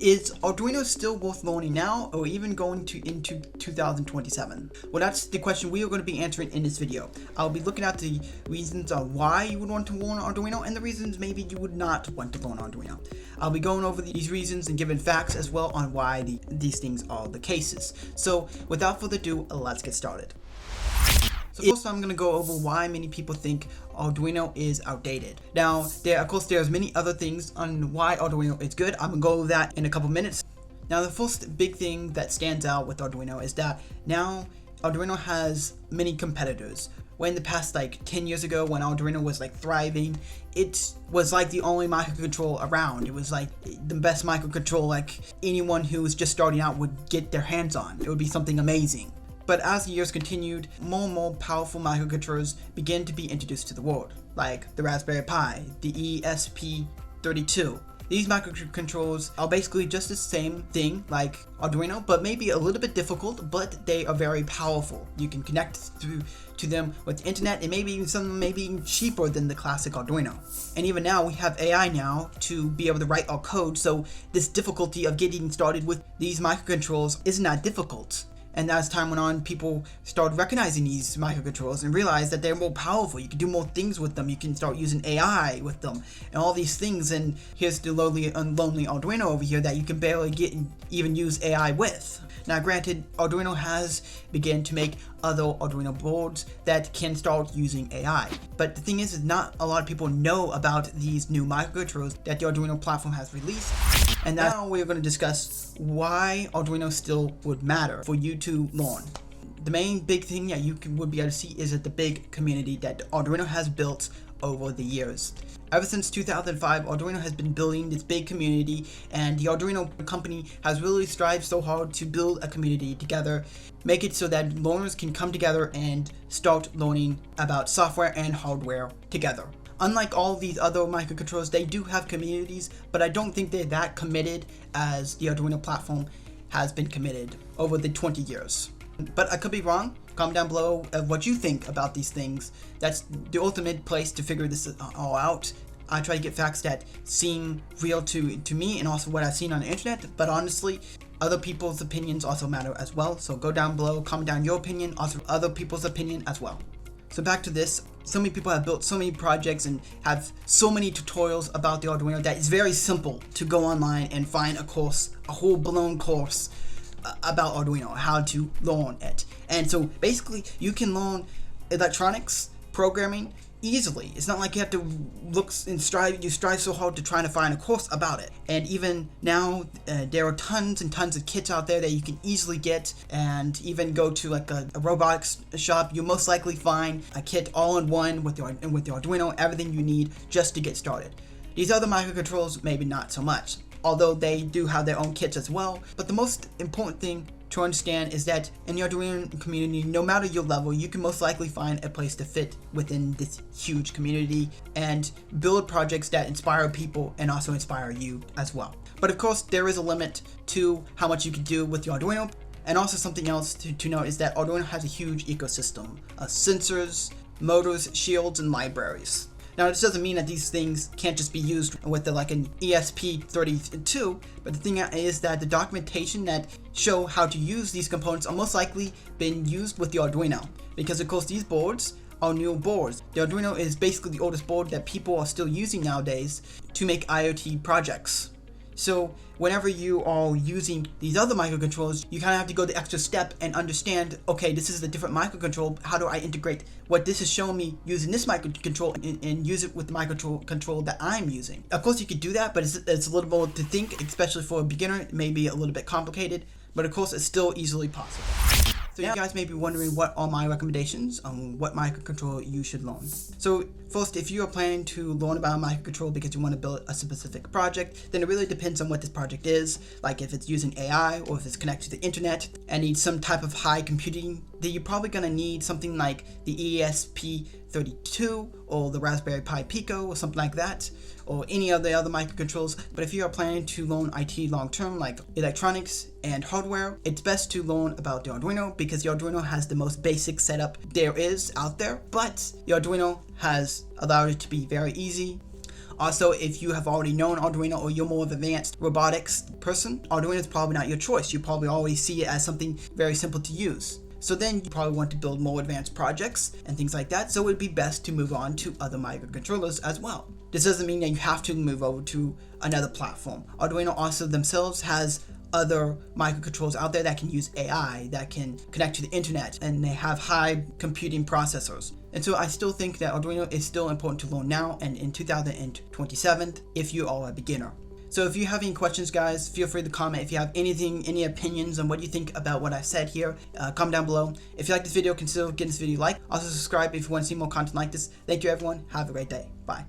Is Arduino still worth loaning now, or even going into 2027? Well, that's the question we are going to be answering in this video. I'll be looking at the reasons on why you would want to loan Arduino and the reasons maybe you would not want to loan Arduino. I'll be going over these reasons and giving facts as well on why these things are the cases. So without further ado, let's get started. So first I'm going to go over why many people think Arduino is outdated. Now, there's many other things on why Arduino is good. I'm going to go over that in a couple minutes. Now, the first big thing that stands out with Arduino is that now Arduino has many competitors. When in the past, like 10 years ago, when Arduino was like thriving, it was like the only microcontroller around. It was like the best microcontroller like anyone who was just starting out would get their hands on. It would be something amazing. But as the years continued, more and more powerful microcontrollers began to be introduced to the world, like the Raspberry Pi, the ESP32. These microcontrollers are basically just the same thing like Arduino, but maybe a little bit difficult, but they are very powerful. You can connect to them with the internet, and maybe even cheaper than the classic Arduino. And even now, we have AI now to be able to write our code, so this difficulty of getting started with these microcontrollers isn't that difficult. And as time went on, people started recognizing these microcontrollers and realized that they're more powerful. You can do more things with them. You can start using AI with them and all these things. And here's the lonely Arduino over here that you can barely even use AI with. Now, granted, Arduino has begun to make other Arduino boards that can start using AI. But the thing is not a lot of people know about these new microcontrollers that the Arduino platform has released. And now we're going to discuss why Arduino still would matter for you to learn. The main big thing that you would be able to see is that the big community that Arduino has built over the years. Ever since 2005, Arduino has been building this big community, and the Arduino company has really strived so hard to build a community together, make it so that learners can come together and start learning about software and hardware together. Unlike all these other microcontrollers, they do have communities, but I don't think they're that committed as the Arduino platform has been committed over the 20 years. But I could be wrong. Comment down below of what you think about these things. That's the ultimate place to figure this all out. I try to get facts that seem real to me and also what I've seen on the internet, but honestly, other people's opinions also matter as well. So go down below, comment down your opinion, also other people's opinion as well. So back to this, so many people have built so many projects and have so many tutorials about the Arduino that it's very simple to go online and find a course, a whole blown course about Arduino, how to learn it. And so basically you can learn electronics, programming easily. It's not like you have to look and strive so hard to try to find a course about it. And even now there are tons and tons of kits out there that you can easily get, and even go to like a robotics shop, you'll most likely find a kit all in one with the Arduino, everything you need just to get started. These other microcontrollers, maybe not so much, although they do have their own kits as well. But the most important thing to understand is that in the Arduino community, no matter your level, you can most likely find a place to fit within this huge community and build projects that inspire people and also inspire you as well. But of course, there is a limit to how much you can do with the Arduino. And also something else to note is that Arduino has a huge ecosystem of sensors, motors, shields, and libraries. Now, this doesn't mean that these things can't just be used with like an ESP32, but the thing is that the documentation that show how to use these components are most likely been used with the Arduino, because of course these boards are new boards. The Arduino is basically the oldest board that people are still using nowadays to make IoT projects. So whenever you are using these other microcontrollers, you kind of have to go the extra step and understand, okay, this is a different microcontroller. How do I integrate what this is showing me using this microcontroller and use it with the microcontroller that I'm using? Of course, you could do that, but it's a little more to think, especially for a beginner. It may be a little bit complicated, but of course, it's still easily possible. So you guys may be wondering what are my recommendations on what microcontroller you should learn. So first, if you are planning to learn about a microcontroller because you want to build a specific project, then it really depends on what this project is. Like if it's using AI or if it's connected to the internet and needs some type of high computing, then you're probably going to need something like the ESP32 or the Raspberry Pi Pico or something like that, or any of the other microcontrollers. But if you are planning to learn IT long term, like electronics and hardware, it's best to learn about the Arduino because the Arduino has the most basic setup there is out there, but the Arduino has allowed it to be very easy. Also, if you have already known Arduino or you're more of an advanced robotics person, Arduino is probably not your choice. You probably already see it as something very simple to use. So then you probably want to build more advanced projects and things like that, so it would be best to move on to other microcontrollers as well. This doesn't mean that you have to move over to another platform. Arduino also themselves has other microcontrollers out there that can use AI, that can connect to the internet, and they have high computing processors. And so I still think that Arduino is still important to learn now and in 2027 if you are a beginner. So if you have any questions, guys, feel free to comment. If you have any opinions on what you think about what I said here, comment down below. If you like this video, consider giving this video a like. Also subscribe if you want to see more content like this. Thank you, everyone. Have a great day. Bye.